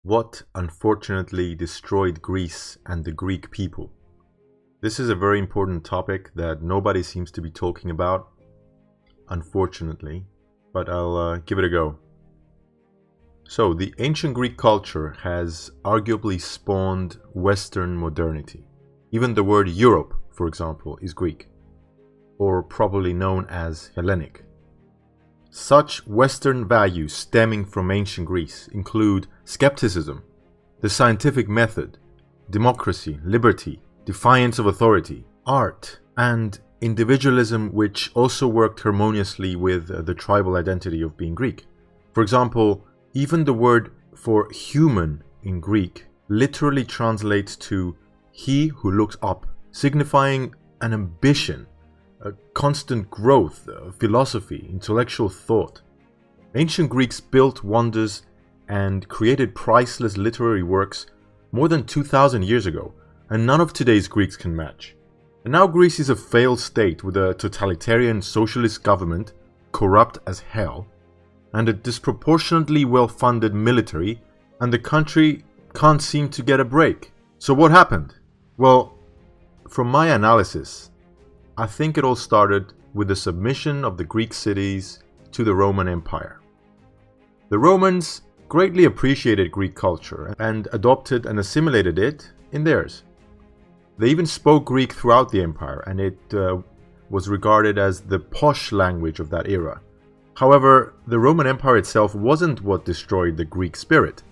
What unfortunately destroyed Greece and the Greek people? This is a very important topic that nobody seems to be talking about, unfortunately, but I'll give it a go. So, the ancient Greek culture has arguably spawned Western modernity. Even the word Europe, for example, is Greek, or probably known as Hellenic. Such Western values stemming from ancient Greece include skepticism, the scientific method, democracy, liberty, defiance of authority, art, and individualism, which also worked harmoniously with the tribal identity of being Greek. For example, even the word for human in Greek literally translates to he who looks up, signifying an ambition, a constant growth, philosophy, intellectual thought. Ancient Greeks built wonders and created priceless literary works more than 2,000 years ago, and none of today's Greeks can match. And now Greece is a failed state with a totalitarian socialist government, corrupt as hell, and a disproportionately well-funded military, and the country can't seem to get a break. So what happened? Well, from my analysis, I think it all started with the submission of the Greek cities to the Roman Empire. The Romans greatly appreciated Greek culture and adopted and assimilated it in theirs. They even spoke Greek throughout the empire, and it was regarded as the posh language of that era. However, the Roman Empire itself wasn't what destroyed the Greek spirit.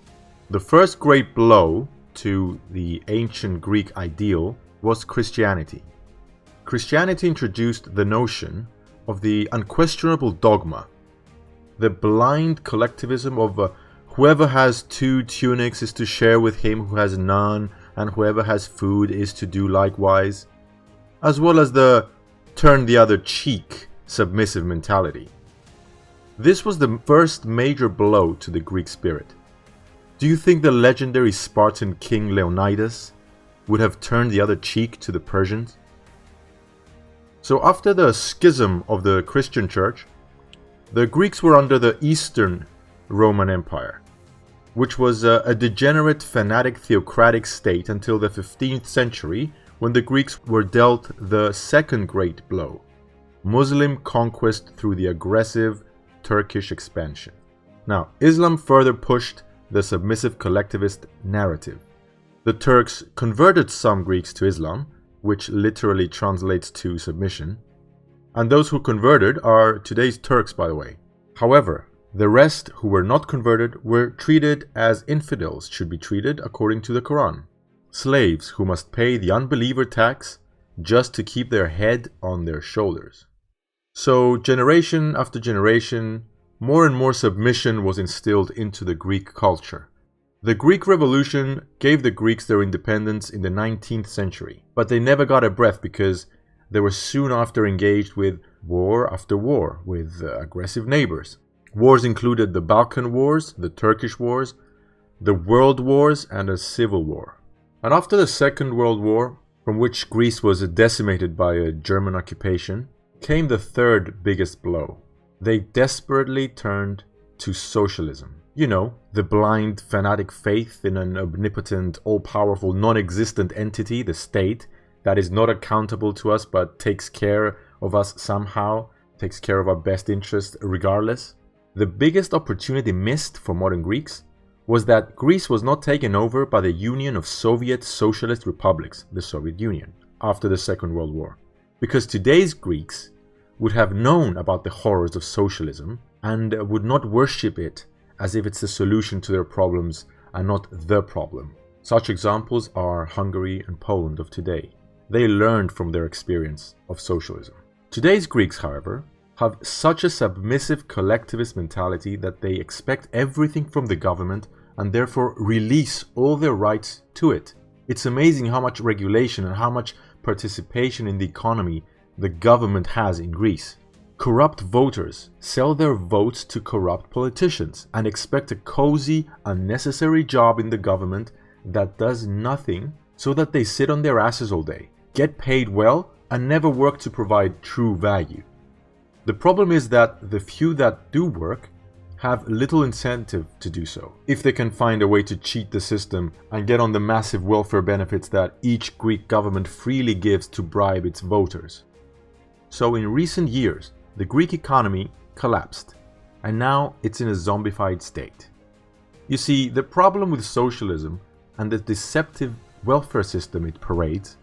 The first great blow to the ancient Greek ideal was Christianity. Christianity introduced the notion of the unquestionable dogma, the blind collectivism of whoever has 2 tunics is to share with him who has none, and whoever has food is to do likewise, as well as the turn the other cheek submissive mentality. This was the first major blow to the Greek spirit. Do you think the legendary Spartan king Leonidas would have turned the other cheek to the Persians? So after the schism of the Christian church, the Greeks were under the Eastern Roman Empire, which was a degenerate, fanatic, theocratic state until the 15th century, when the Greeks were dealt the second great blow, Muslim conquest through the aggressive Turkish expansion. Now, Islam further pushed the submissive collectivist narrative. The Turks converted some Greeks to Islam, which literally translates to submission, and those who converted are today's Turks, by the way. However, the rest who were not converted were treated as infidels should be treated according to the Quran. Slaves who must pay the unbeliever tax just to keep their head on their shoulders. So generation after generation, more and more submission was instilled into the Greek culture. The Greek Revolution gave the Greeks their independence in the 19th century, but they never got a breath because they were soon after engaged with war after war with aggressive neighbors. Wars included the Balkan Wars, the Turkish Wars, the World Wars, and a civil war. And after the Second World War, from which Greece was decimated by a German occupation, came the third biggest blow. They desperately turned to socialism. You know, the blind, fanatic faith in an omnipotent, all-powerful, non-existent entity, the state, that is not accountable to us but takes care of us somehow, takes care of our best interests regardless. The biggest opportunity missed for modern Greeks was that Greece was not taken over by the Union of Soviet Socialist Republics, the Soviet Union, after the Second World War. Because today's Greeks would have known about the horrors of socialism and would not worship it as if it's the solution to their problems and not the problem. Such examples are Hungary and Poland of today. They learned from their experience of socialism. Today's Greeks, however, have such a submissive collectivist mentality that they expect everything from the government and therefore release all their rights to it. It's amazing how much regulation and how much participation in the economy the government has in Greece. Corrupt voters sell their votes to corrupt politicians and expect a cozy, unnecessary job in the government that does nothing so that they sit on their asses all day, get paid well, and never work to provide true value. The problem is that the few that do work have little incentive to do so, if they can find a way to cheat the system and get on the massive welfare benefits that each Greek government freely gives to bribe its voters. So in recent years, the Greek economy collapsed, and now it's in a zombified state. You see, the problem with socialism and the deceptive welfare system it parades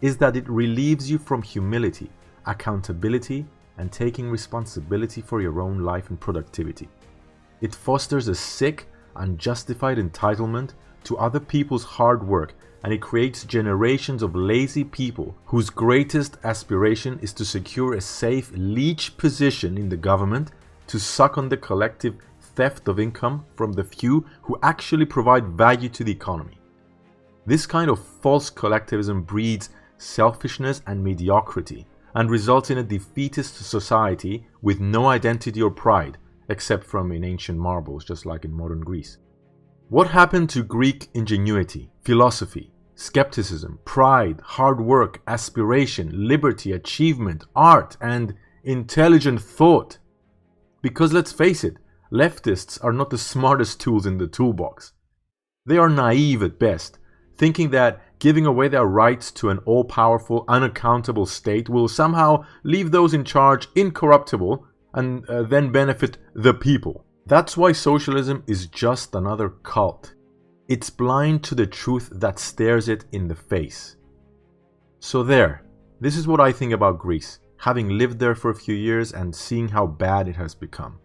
is that it relieves you from humility, accountability, and taking responsibility for your own life and productivity. It fosters a sick, unjustified entitlement to other people's hard work, and it creates generations of lazy people whose greatest aspiration is to secure a safe leech position in the government to suck on the collective theft of income from the few who actually provide value to the economy. This kind of false collectivism breeds selfishness and mediocrity and results in a defeatist society with no identity or pride, except from in ancient marbles, just like in modern Greece. What happened to Greek ingenuity, philosophy, skepticism, pride, hard work, aspiration, liberty, achievement, art, and intelligent thought? Because let's face it, leftists are not the smartest tools in the toolbox. They are naive at best, thinking that giving away their rights to an all-powerful, unaccountable state will somehow leave those in charge incorruptible and then benefit the people. That's why socialism is just another cult. It's blind to the truth that stares it in the face. So there, this is what I think about Greece, having lived there for a few years and seeing how bad it has become.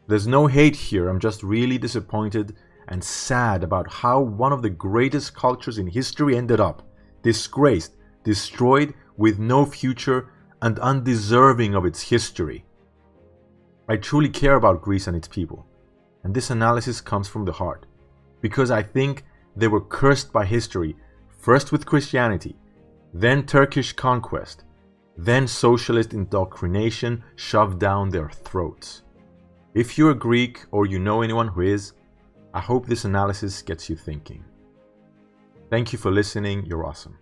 There's no hate here, I'm just really disappointed and sad about how one of the greatest cultures in history ended up, disgraced, destroyed, with no future, and undeserving of its history. I truly care about Greece and its people, and this analysis comes from the heart, because I think they were cursed by history, first with Christianity, then Turkish conquest, then socialist indoctrination shoved down their throats. If you're a Greek or you know anyone who is, I hope this analysis gets you thinking. Thank you for listening, you're awesome.